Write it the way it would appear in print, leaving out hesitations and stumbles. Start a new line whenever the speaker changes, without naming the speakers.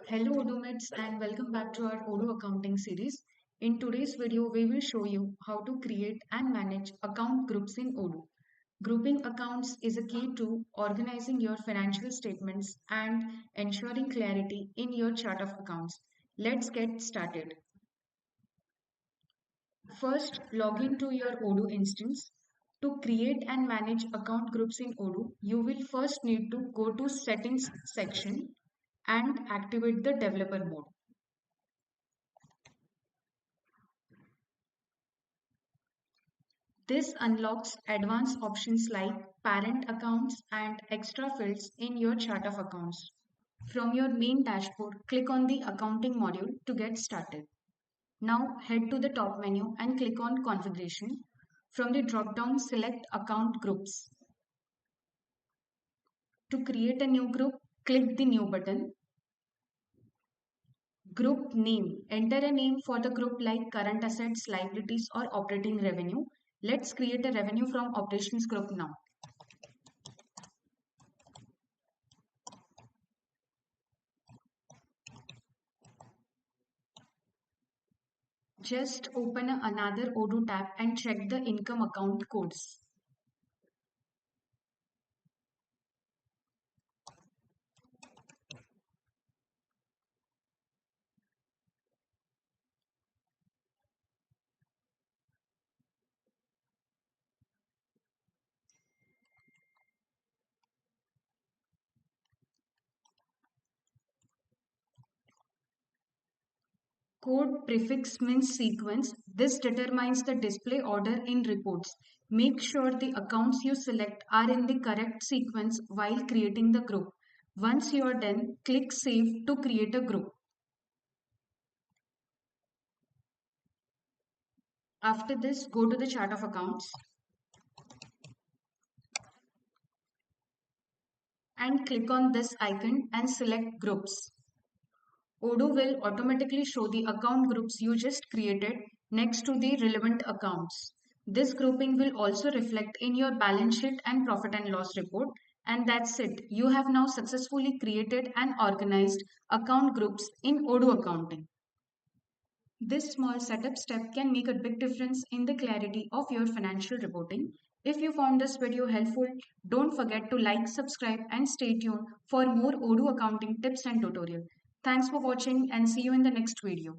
Hello Odomates and welcome back to our Odo accounting series. In today's video, we will show you how to create and manage account groups in Odoo. Grouping accounts is a key to organizing your financial statements and ensuring clarity in your chart of accounts. Let's get started. First, log into your Odoo instance. To create and manage account groups in Odoo, you will first need to go to Settings section and activate the developer mode. This unlocks advanced options like parent accounts and extra fields in your chart of accounts. From your main dashboard, click on the accounting module to get started. Now head to the top menu and click on configuration. From the drop-down, select account groups. To create a new group, click the new button. Group name. Enter a name for the group like current assets, liabilities or operating revenue. Let's create a revenue from operations group now. Just open another Odoo tab and check the income account codes. Code prefix means sequence. This determines the display order in reports. Make sure the accounts you select are in the correct sequence while creating the group. Once you are done, click Save to create a group. After this, go to the chart of accounts and click on this icon and select groups. Odoo will automatically show the account groups you just created next to the relevant accounts. This grouping will also reflect in your balance sheet and profit and loss report. And that's it. You have now successfully created and organized account groups in Odoo accounting. This small setup step can make a big difference in the clarity of your financial reporting. If you found this video helpful, don't forget to like, subscribe, and stay tuned for more Odoo accounting tips and tutorial. Thanks for watching and see you in the next video.